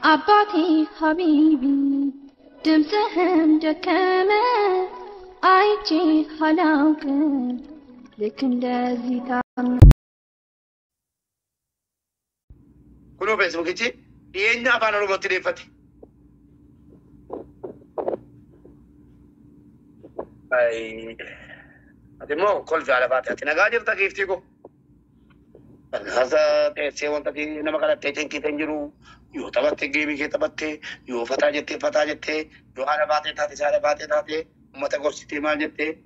أبعتي حبيبي دمسهم دكامة عايتي حلاوة لكن لازم تعمل كنوا فيسبوك تي ينجا فانا لو بتري فتي اي ادمو كل في على فاتي انا قادر تكيفتيكو هذا تسي وانت دي نما قالت تيجن كي تنجرو يو تبت جيمي كي تبت يو فتا جتي يو على فاتي تاتي سارة فاتي تاتي متى قرصتي ما جتي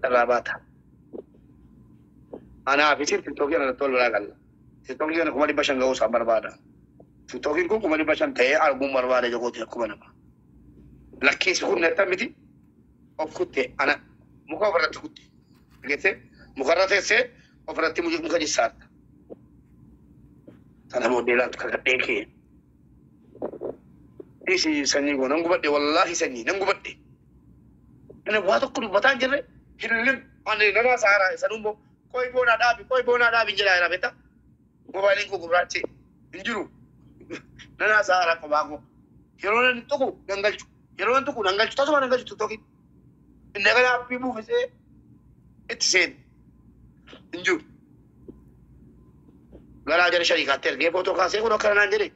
ترى باتا أنا أفسر في توكي أنا تقول ولا قال في توكي أنا كمالي بشان غو سامر بادا في توكي كم كمالي بشان تيه أربعة مرة جو تيه كمان لكن سكون نتا متي أفكتة أنا مكبرت كتة كده مكبرت سه أفرت مجيء مكجي سات أنا موديلا تكلم إيش سني قو نعو بدي والله سني نعو بدي أنا واتو كل بتان جرّه هنلم أنا نرا سارا سنومو कोई बोना डाबी जला रहा बेटा मोबाइल को गुबराचे इंजरू नना सारा कबागो हिरोने तो को नंगल चु तो नंगल चु तो की नगला पीबू से इतसेन इंजू गला जरे शरीक आते गे फोटो का से को करना जरे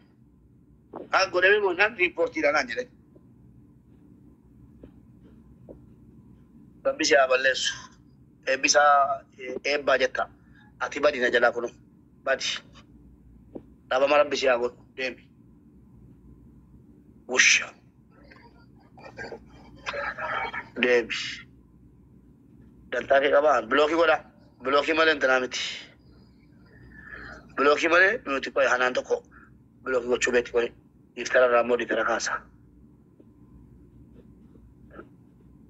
आ गोरे में मोना रिपोर्ट ही रहना जरे तब भी से आबलेस bisa budget ati badi na jala kuno badi taba maram bisi agon demi wusha demi dan tadi kaban bloki male entanamiti bloki male nuti ko hanan to ko bloki go chubeti ko iftara ramo di tera casa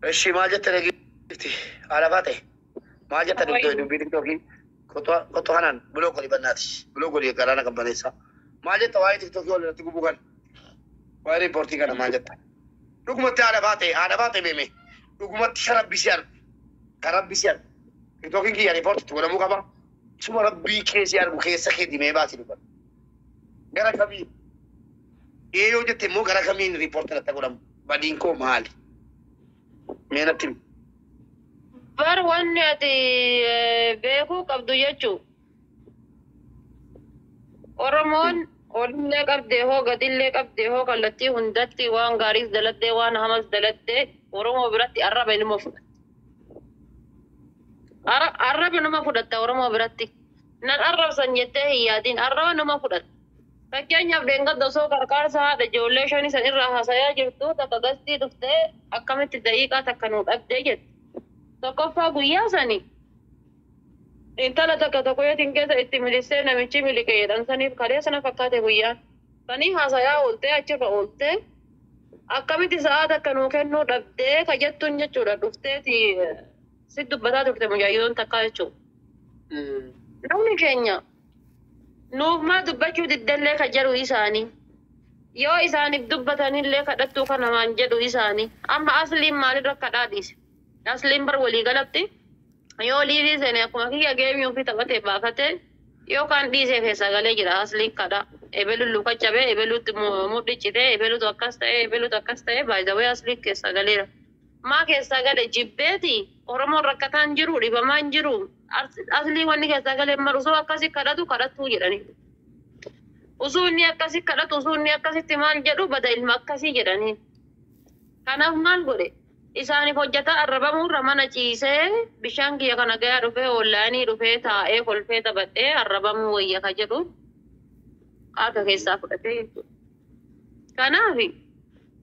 eshi maje teregi alabate ما جت تدوي بيدك توكي كتو هنان بلوك اللي بناتي بلوك اللي كرانا كمبانيسا ما جت تواي تكتوكي ولا تكو بكان واي ريبورتي كنا ما جت حكومة على باتي بيمي حكومة خراب بيسيار كتوكي كي ريبورت تقول مو كبا شو ربي كيسيار بخيس سكيدي ما باتي لبر غير كمي إيو جت مو غير كمي ريبورت تقول بدينكو مالي ميناتيم bar wanni ati beeku qabdu jechu oromoon olillee qabdee hoo gadillee qabdee hoo kallattii hundatti waan gaariis daladdee waan hamas daladdee oromoo biratti arraba inuma fudhatta arraba inuma fudhatta oromoo biratti nan arrabsan jettee hin yaadin arraba inuma fudhatta fakkeenyaaf deengadda osoo qarqaarsa haadha ijoollee shanii san irraa haasayaa jirtu takka gastii dhuftee akkamitti daqiiqaa takka nuu dhabdee jette tokkoffaa guyyaa sani intala takka tokko yeetiin keessa itti milisee namichi milikeedhan saniif kalee sana fakkaate guyyaan sanii haasayaa ooltee achirra ooltee akkamitti sa'aa takka nuu kennuu dhabdee ka jettuun jechuudha dhufteeti si dubbataa turte mujaayidoon takkaa jechuudha. Namni keenya nuuf maa dubbachuu diddellee ka jedhu isaanii yoo isaaniif dubbatanillee kadhattuu ka namaan jedhu isaanii amma asliin maalirra kadhaadhiise. Asliin bar walii galatti yoo liidii seenee akkuma kiyya geemii ofii taphatee baafatee yookaan dhiisee keessa galee jira asliin kadha ebeluun luka cabee ebeluutti mudhichitee ebeluutu akkas ta'e baay'ee asliin keessa galeera. Maa keessa gale jibbeeti Oromoon rakkataan jiru dhibamaan jiru aslii wanni keessa galee maru usuu akkasii kadhattuu jedhanii. Usuu inni akkasii kadhatu usuu inni akkasitti maal jedhu bada ilma akkasii jedhanii. Kanaaf maal godhe? Isaaniif hojjeta arrabamurra mana ciisee bishaan kiyya kana gayaa dhufee ollaanii dhufee taa'ee kolfee taphatee arrabamuu wayya ka jedhu harka keessaa fudhatee jechuudha. Kanaaf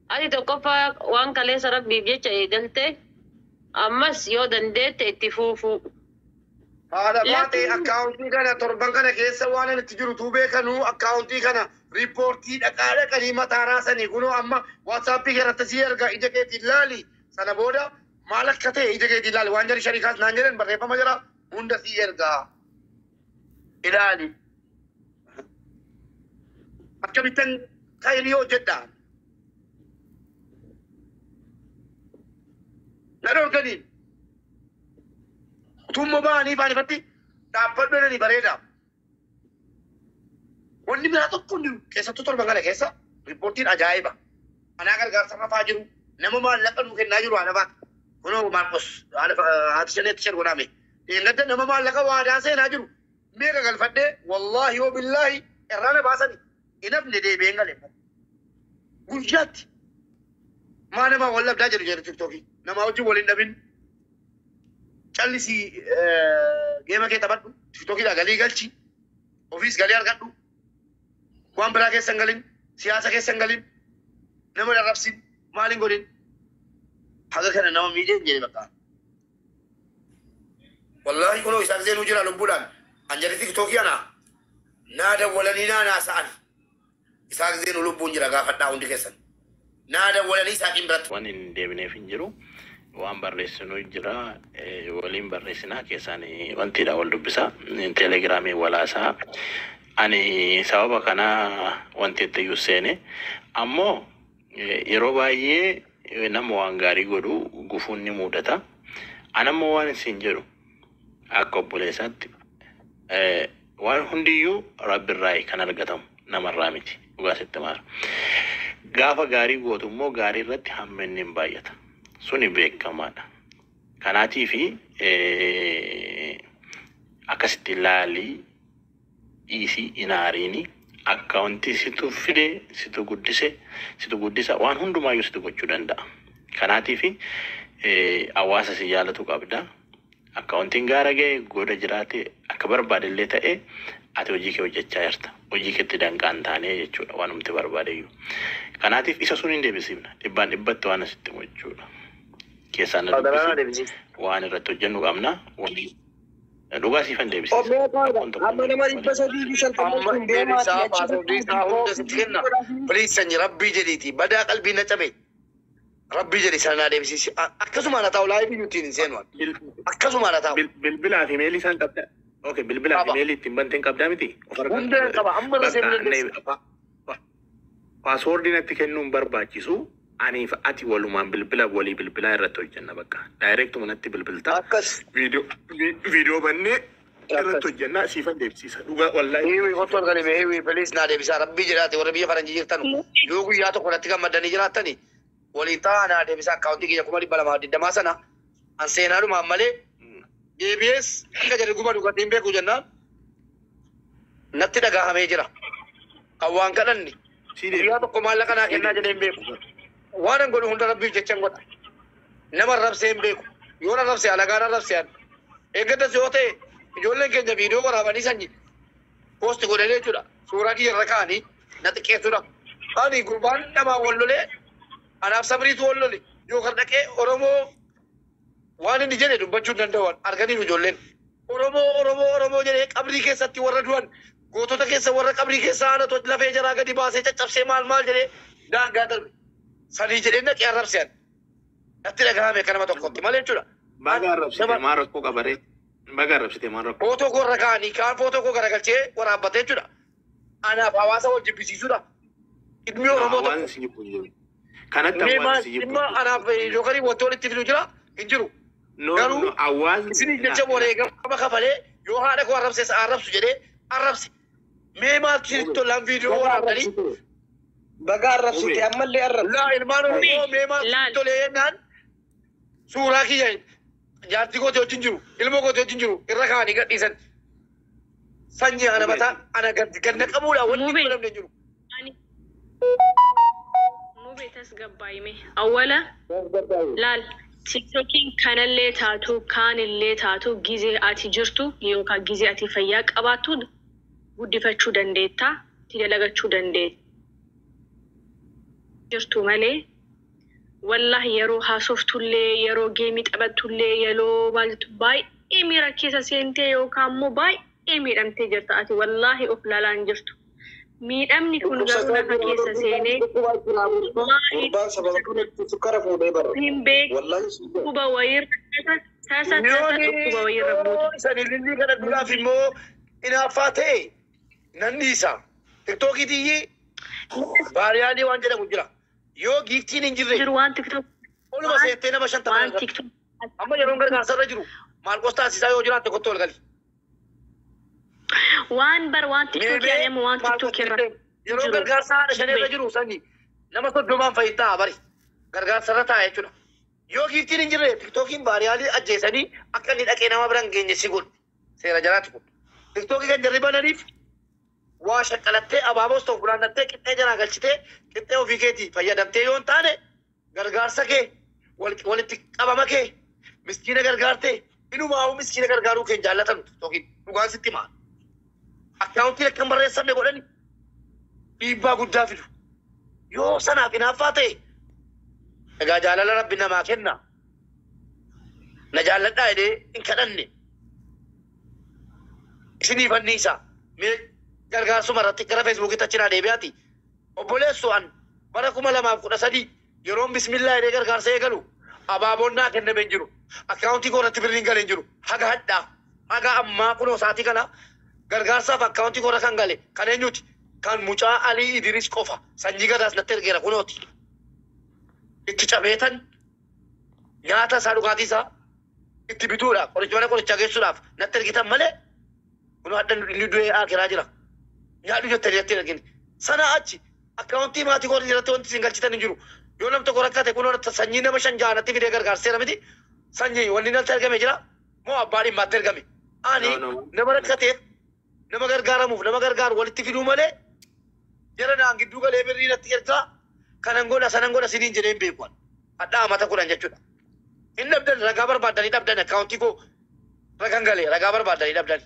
ati tokkoffaa waan kaleessa rabbiif jecha eegaltee ammas yoo dandeette itti fuufuu. Haadha baatee akkaawuntii kana torban kana keessa waan itti jiru tuubee kanuu akkaawuntii kana riippoortii dhaqaalee kan mataa raasanii kunoo amma waatsaappii irratti si erga ija keetiin laali. Sana booda maal akka ta'e ija keetiin ilaali waan jari shariikaas naan jedhan barreeffama jira hunda si ergaa ilaali akkamittan ta'e yoo jedhaan na dhorkaniin utummoo ba'anii baanifatti dhaabbadhu jedhanii bareedaa wanni biraa tokko hin jiru keessattuu torba kana keessa riippoortiin ajaa'iba anaa gargaarsa rafaa jiru nama maallaqa nu kennaa jiru haadha baata kunoo Maarqos haati shaneetti shan godhame eeggadda nama maallaqa waadaa seenaa jiru meeqa galfadhee wallaahi yoo billaahi irraana baasani inafne deebi'een galee guyyaatti maa namaa wal labdaa jedhu jedhu tiktookii namaa wajjin waliin dhabin callisii geema kee taphadhu tiktookii galii galchi ofiis galii argadhu waan biraa keessa hin galin siyaasa keessa hin galin nama darrabsin maaliin godhin haga kana nama miidhee hin jedhe bakka wallaahi kunoo isaan zeenuu jira lubbuudhaan anjari tiktookii ana naa dawwalanii naa sa'an isaan zeenuu lubbuun jira gaafadhaa hundi keessan naa dawwalanii saaqiin biratti waan hin deebineef hin jiru waan barreessinuu jira waliin barreessinaa keessaan wantiidha wal dubbisaa teelegiraamii walaasaa ani sababa kana wanti itti yuseene ammoo yeroo baay'ee nama waan gaarii godhu gufuun ni mudata anammoo waan isin jedhu akka obboleessaatti waan hundiyyuu rabbirraa kan argatamu namarraa miti dhugaasitti maara gaafa gaarii gootu immoo gaarii irratti hamminni hin baay'ata suni beekamaadha kanaatii fi akkasitti ilaalii dhiisii inaariini akka wanti situ fide situ guddisa waan hundumaayyuu situ gochuu danda'a kanaatii fi hawaasa si jaalatu qabda akka wanti gaara ga'e gooda jiraate akka barbaadillee ta'e ati hojii kee hojjechaa jirta hojii keetti danqaan taanee jechuudha waan humti barbaadeyyuu kanaatiif isa sun hin deebisifna dhibbaan dhibbatti waan asitti jechuudha keessaan waan irratti hojjennu qabna dhugaa siifan deebisisa amma nama dhibba sadii fi shantamatti hin deemaati piliis sanyi rabbii jedhiiti badaa qalbii na cabe rabbii jedhi sanaa deebisisi akkasuma na taa'u laayii biyyuutiin hin seenu akkasuma na taa'u bilbilaa fi meelii isaan qabda okay bilbilaa fi meelii ittiin banteen qabdaa miti hunda qaba amma rasee paaswoordii natti kennuun barbaachisu aniif ati walumaan bilbilaa irratti hojjenna bakka daayireektuma natti bilbiltaa viidiyoo bannee irratti hojjenna siifan deebisiisa dhugaa wallaahi hiwi hotu arganime hiwi piliis naa deebisaa rabbii jedhaate warra biyya faranjii jirtan yoo guyyaa tokko natti gammadanii jiraattani waliin ta'aa naa deebisaa akkaawuntii kiyya 220 sana an seenaadhumaan malee ABS akka jedhe guba dhugatiin beeku jennaan natti dhagahamee jira kan waan kadhanni guyyaa tokko maallaqa naa kennaa jedhee hin beeku waan an godhu hunda rabbiif jechan godha nama rabsee hin beeku yoo rabse alagaan rabsean eeggatas yoo ta'e ijoolleen keenya viidiyoo waraabanii sanyi poosti godhanii jechuudha suuraa kiyya irra kaa'anii na xiqqeessudha ani gurbaan namaa wal lolee anaaf sabriitu wal lole yoo kan dhaqee Oromoo waan inni jedhe dubbachuu danda'an arganiif ijoolleen Oromoo jedhee qabrii keessatti warra du'an gootota keessa warra qabrii keessa haala lafee jaraa gadi baasee caccabsee maal jedhee daangaa darbe sanii jedhee naqee arrabsean natti dhagahame kanama tokkotti malee jechuudha. Baga arrabsite maal rakkoo qabaree baga arrabsite maal rakkoo. Footoo koo irra kaa'anii kaan footoo koo garagalchee waraabbatee jechuudha. Anaaf hawaasa wal jibbisiisuudha. Ilmi Oromoo tokko. Kanatti hawaasa dhimma anaaf yookaan wanti walitti fidu jira hin jiru. Garuu hawaasni isin jecha wareegama kafalee yoo haadha koo arrabsees arrabsu jedhee arrabse. Mee maaltu isinitti tolaan viidiyoo waraabdanii baga arrabsite ammallee arrabse. Laa ilmaan Oromoo mee maaltu tolee jennaan suuraa kiyya jaartii kootee wajjin jiru ilmoo kootee wajjin jiru irra kaa'anii gadhiisan sanyii ana mataa ana ganna qabuudha wanni godhamne jiru. Nube tasgabbaayime awwala laal tiktokiin kanallee taatu kaanillee taatu gizee ati jirtu yookaan gizee ati fayyaa qabaattu guddifachuu dandeetta itti dalagachuu dandeetta jirtu malee wallahi yeroo haasoftullee yeroo geemii taphattullee yeroo maaltu baay'ee miira keessa seentee yookaan immoo baay'ee miidhamtee jirta ati wallahi of laalaan jirtu. Miidhamni kun garuu lafa keessa seenee hin beeku quba wayirra tasa quba wayirra buutu. Sanillee kana duraaf immoo inaaffaa ta'e nan dhiisa. Tiktookii tiyyi baariyaanii waan jedhamu jira. Yoo giiftiin hin jirre jiru waan tiktok oluma seettee nama 50 amma yeroo gargaarsarra jiru maal qostaa asiisaa yoo jiraatte kottu ol gali. وان بر وان تيك توك يعني مو وان تيك توك yeroo gargaarsa haadha shaneerra jiru sanii nama soddomaan fayyittaa bari gargaarsarra taa'ee jechuudha. Yoo giiftiin hin jirre tiktookiin baariyaalii ajjeesanii akka inni dhaqee nama biraan geenye si godhu seera jalaatti kun. Tiktookii kan jarri bananiif waa shaqqalattee abaaboos ta'u fulaannattee qixxee jalaa galchitee qixxee ofii keetii fayyadamtee yoo hin taane gargaarsa kee walitti qabama kee miskiina gargaartee inumaa miskiina gargaaruu kee jaallatan tiktookiin dhugaan sitti maal. Akkaawuntiin akkan barreessamne godhani dhiibbaa guddaa fidu. Yoo sanaaf hinaaffaa ta'e egaa jaalala rabbi namaa kenna. Na jaalladhaa jedhee hin kadhanne. Isinii fanniisa. Mee gargaarsuma irratti gara feesbuukitti achinaa deebi'aati. Obboleessu an bara 2013 yeroon bismillaa jedhee gargaarsa eegalu abaaboonnaa kenname hin jiru. Akkaawuntii koorratti birriin galee hin jiru. Haga hadhaa. Haga ammaa kunoo saatii kana gargaarsaaf akkaawuntii koora kan gale kan eenyuti? Kan mucaa Alii Idris qofa sanyii gadaas natti ergeera kunooti. Itti cabeetan nyaata isaa dhugaatii isaa itti bituudhaaf qoricha geessuudhaaf natti ergitan malee kunoo adda inni du'ee akiraa jira. Nyaadhu jettanii natti ergine. Sana achi akkaawuntii maatii koora jalatti wanti isin galchitan hin jiru. Yoo namni tokko rakkate kunoo sanyii nama 5 jaanatti fidee gargaarseera miti. Sanyii wanni natti ergame jira moo abbaa dhimmaatti ergame. Ani nama rakkateef nama gargaaramuuf nama gargaaru walitti fiduu malee jara naan gidduu galee birrii natti ergaa kanan godha sanan godha siniin jedheen beekuan addaa mata kudhan jechuudha. Inni dhabdan ragaa barbaadanii dhabdan akkaawuntii koo ragan galee ragaa barbaadanii dhabdan.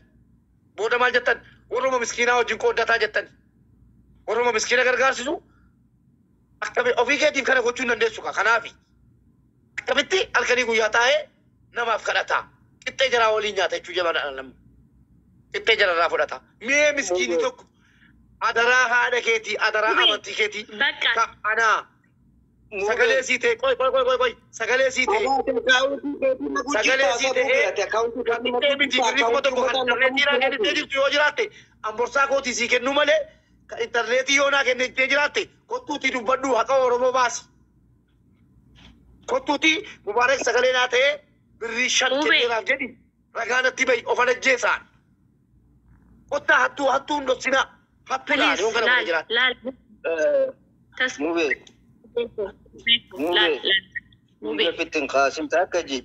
Booda maal jettan warruma miskiinaa wajjin qooddataa jettan. Warruma miskiina gargaarsisu akkami ofii keetiif kana gochuu hin dandeessu kanaafi. Akkamitti halkanii guyyaa taa'ee namaaf kadhataa qixxee jaraa waliin nyaata jechuu jabaadha namni. Qixxee jararraa fudhata. Mee miskiinni tokko adaraa haadha keetii adaraa amantii keetii anaa sagalee sii ta'e qoy sagalee sii ta'e sagalee sii ta'e qixxee miti birrii 1,000 kan intarneetiirraa kennitee jirtu yoo jiraatte amborsaa kootii sii kennu malee intarneetii yoo naa kennitee jiraatte kottuutii dubbadhu haqa Oromoo baasi. Kottuutii Mubaarak sagalee naa ta'e birrii 5 kenneeraaf jedhi ragaa natti bahi ofan ajjeesaan. Kotta hattuun dossina hattu laal yoo kana godhe jiraat. Mube fittin qaasimta akka ji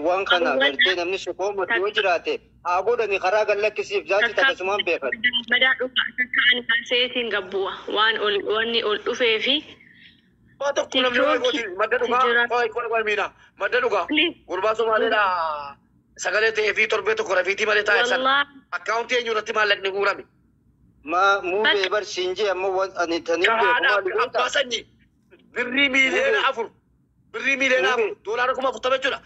waan kana galtee namni sukoomatu yoo jiraate haa godhani karaa gallakkisiif jaati takkasumaan beekan. Madaa dhufa akka ani kanseetiin gabbu'a waan wanni ol dhufee fi Waa tokko namni waa gooti madda dhugaa qoy miina madda dhugaa gurbaa Somaaleedhaa. Sagalee ta'ee fi torbee tokko rafiitii malee taa'e sana akkaawuntii eenyuurratti maallaqni guurame. Muubee barsiinjee ammoo ani tanii beeku abbaa sanyii birrii miiliyoona 4 birrii miiliyoona 4 doolaara 40 jechuudha.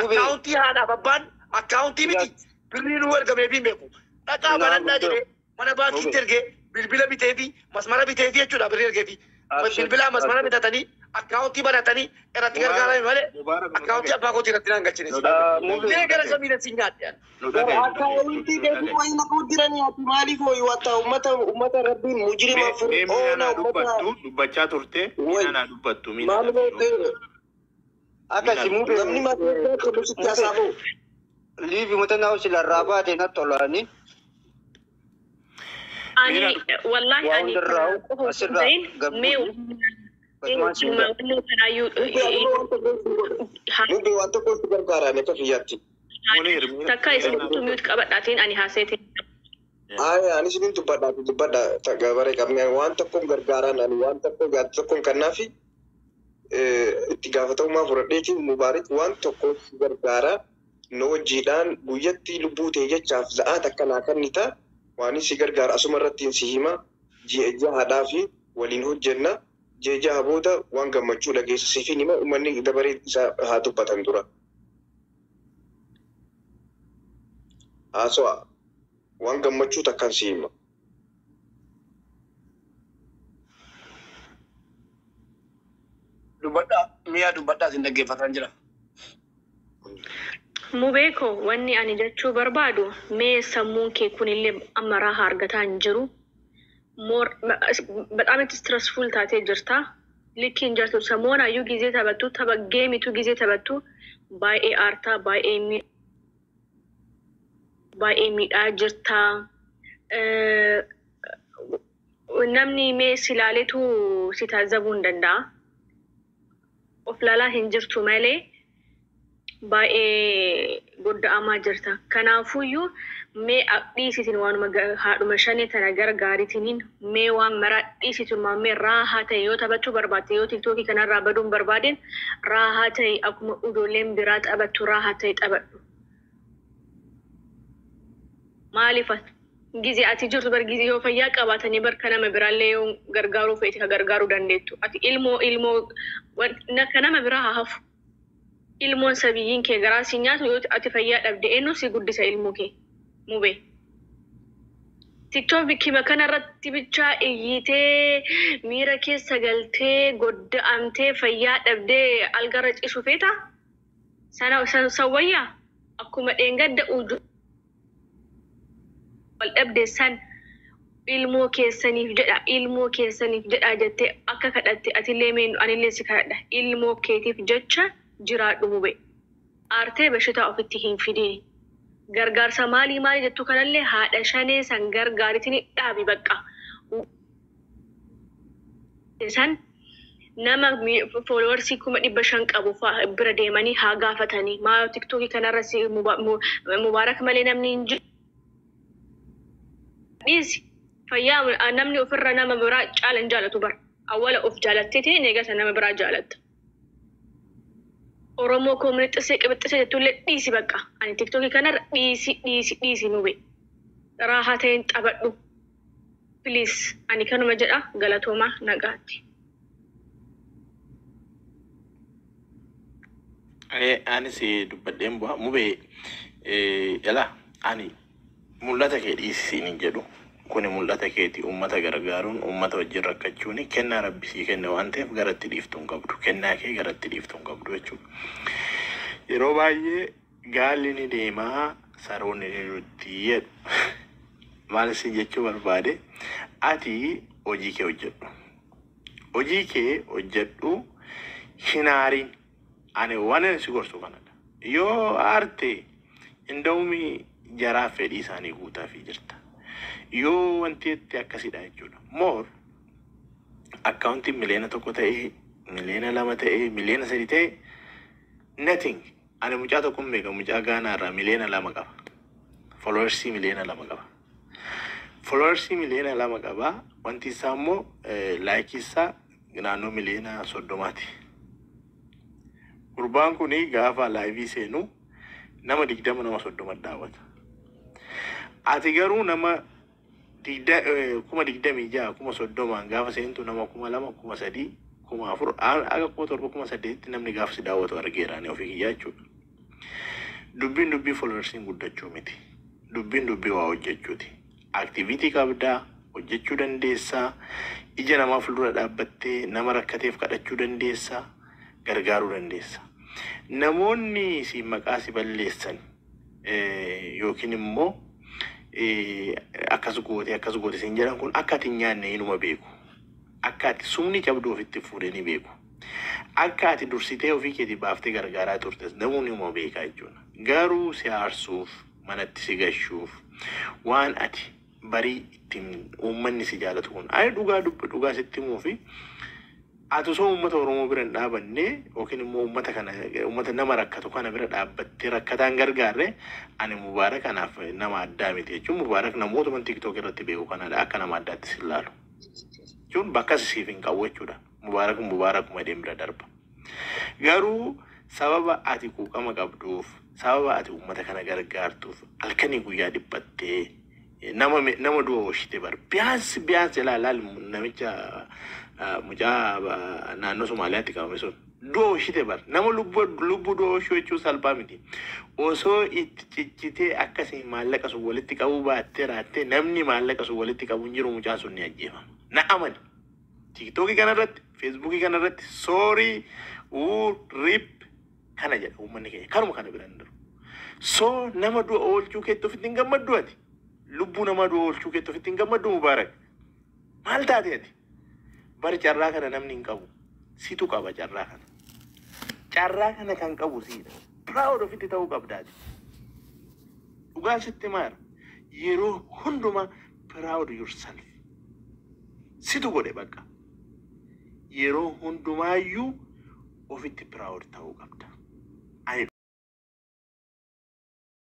Akkaawuntii haadhaaf abbaan akkaawuntii miti birrii nuu ergameef hin beeku. Dhaqaa banadhaa jedhee mana baankiitti ergee bilbila bitee fi masmara bitee fi jechuudha birrii ergee fi bilbila masmara bitatanii akkaawuntii baratanii irratti gargaarame malee akkaawuntii abbaa kootii irratti naan galchine. Muubee gara kamiin si nyaadde. Akkaawuntii deebii wayii naquu jiranii ati maaliif hoyi wata ummata rabbiin mujrima oona dubbachaa turte miidhana dubbattu akkasi muubee namni mataa kudusitti hasaaboo liivi mutanaa silarraa baate na tolani. Ani wallahi ani Muubee waan tokko si gargaarame tokko yaatti. Takka isin mute qabadhaatiin ani haaseetiin. Ani sinin dubbadha gabare qabne waan tokko gargaaraan ani waan tokko kannaafi itti gaafatamummaa fudhadheetiin Mubaarak waan tokko si gargaara na wajjiidhaan guyyatti lubbuu ta'e jechaaf za'aat akkanaa kannita waan si gargaara asuma irrattiin si hima ji'a jahaadhaa fi waliin hojjenna ji'a jaha booda waan gammachuu dhageessisiif hima uummanni dabaree isaa haa dubbatan dura. Haasawaa waan gammachuu takkaan si hima. Dubbadhaa mi'a dubbadhaa sin dhaggeeffataan jira. Mubeeko wanni ani jechuu barbaadu mee sammuun kee kunillee amma raaha argataa hin jiru. በጣም ስትረስፉል ታቴ ጅርታ ልኪን ጀርቱ ሰሞና ዩ ጊዜ ተበቱ ተበጌሚቱ ጊዜ ተበቱ ባይ ኤ አርታ ባይ ኤ baay'ee miidhaa jirta. Namni mee silaaleetu si taazabuu hin danda'a. Of laalaa hin jirtu malee baay'ee godda'amaa jirta. Kanaafuyyuu mee dhiisitiin waanuma haadhuma shanii tana gargaariitiniin mee waan maraa dhiisitiin mee raahaa ta'e yoo taphachuu barbaadde yoo tiktookii kanarraa baduun barbaadeen raahaa ta'e akkuma ijoolleen biraa taphattu raahaa ta'e taphadhu. Maaliif gizee ati jirtu bar gizee yoo fayyaa qabaatanii barka nama biraallee yoo gargaaruu feete ka gargaaruu dandeettu. Ati ilmoo ka nama biraa haa hafu. Ilmoon sabiyyiin kee garaa si nyaatu yoo ati fayyaa dhabde eenyu si guddisa ilmoo kee mubee. TikTok bikkima kanarratti bichaa iyyitee miira keessa galtee godda'amtee fayyaa dhabdee algarra cisu feeta sana sawwayyaa akkuma dheengadda uju wal dhabde san ilmoo keessaniif jedha jettee akka kadhatte atillee meen anillee si kadhadha ilmoo keetiif jecha jiraadhu mubee. Aartee bashitaa ofitti hin fidini. Gargaarsa maalii jettu kanallee haadha shanee san gargaaritiin dhaabi bakka. San nama fooloowarsii 500 qabu bira deemanii haa gaafatanii maa tiktookii kanarra si mubaarak malee namni hin jiru. Dhiisi fayyaa namni ofirra nama biraa caalan jaalatu bar. Awwala of jaalattee ta'e eegasa nama biraa jaalatta. Oromoo koominitti qibixxise jettullee dhiisi bakka. Ani tiktookii kanarra dhiisi nube. Raahaa ta'een taphadhu. Please ani kanuma jedha galatoomaa nagaatti. Ani si dubbadheen bu'aa mubee yala ani mul'ata kee dhiisisiin hin jedhu. Kuni mul'ata keeti uummata gargaaruun uummata wajjin rakkachuun kennaa rabbisii kenne waan ta'eef garatti dhiiftuu hin qabdu. Kennaa kee garatti dhiiftuu hin qabdu jechuudha. Yeroo baay'ee gaalli ni deemaa saroonni ni nutti jedhu. Maal isin jechuu barbaade ati hojii kee hojjedhu. Hojii kee hojjedhu hinaariin ani waan si gorsu kanadha. Yoo aarte indaa'umi jaraa fedhii isaanii guutaafii jirta. Yoo wanti itti akkasidha jechuudha. More akkaawuntiin miliyoona 1 ta'ee, miliyoona 2 ta'ee, miliyoona 3 ta'ee nothing. Ani mucaa tokko meeqa mucaa Gaanaarraa miliyoona 2 qaba. Followersii miliyoona 2 qaba. Followersii miliyoona 2 qaba. Wanti isaa immoo laayikii isaa naannoo miliyoona 30ti. Gurbaan kuni gaafa laayivii seenu nama 20 nama 30 daawwata. Ati garuu nama 20 kuma 30 gaafa seentu nama 2,000 kuma 3 kuma 4 aga kuma 7 kuma 8 namni gaafa si daawwatu argeeraani ofii kiyyaa jechuudha. Dubbiin followersiin guddachuu miti. Dubbiin waa hojjechuuti. Activity qabdaa hojjechuu dandeessaa. Ija namaa fuuldura dhaabbattee nama rakkateef kadhachuu dandeessaa. Gargaaruu dandeessaa. Namoonni si maqaa si balleessan yookiin immoo akkas goote sin jedhan kun akka ati nyaanne inuma beeku. Akka ati sumni cabdu ofitti fuudhee ni beeku. Akka ati dursitee ofii keetii baaftee gargaaraa turtes namoonni immoo beekaa jechuudha. Garuu si aarsuuf manatti si gashuuf waan ati barii ittiin uummanni si jaalatu kun ani dhugaa sitti himuu fi ati osoo uummata Oromoo bira hin dhaabanne yookiin immoo uummata nama rakkatu kana bira dhaabbattee rakkataan gargaarre ani Mubaarak kanaaf nama addaa miti jechuun Mubaarak namoota TikTok irratti beeku kanadha akka nama addaatti si ilaalu. Jechuun bakka siif hin qabu jechuudha. Mubaarakuma deemira darba. Garuu sababa ati quuqama qabduuf sababa ati uummata kana gargaartuuf halkanii guyyaa dhiphattee nama du'a oolchite bar biyaansi ilaalaal namicha mucaa naannoo Somaaliyaatti qabame sun du'a oolchite bar nama lubbuu du'a oolchuu jechuun salphaa miti. Osoo itti ciccitee akkasii maallaqa sun walitti qabuu baattee raattee namni maallaqa sun walitti qabu hin jiru mucaa sun ni ajjeefama. Na amani. TikTokii kanarratti, Facebookii kanarratti, sorry, rip kana jedha uummanni keenya kanuma kana bira hin jiru. So nama du'a oolchuu keetti ofitti hin gammaddu ati. Lubbuu nama du'a oolchuu keetti ofitti hin gammaddu Mubaarak. Maal taate ati? Bari carraa kana namni hin qabu. Situ qaba carraa kana. Carraa kana kan qabu siidha. Proud ofitti ta'uu qabdaati. dhugaa sitti maara yeroo hundumaa proud yourself situ godhe bakka yeroo hundumaayyuu ofitti proud ta'uu qabda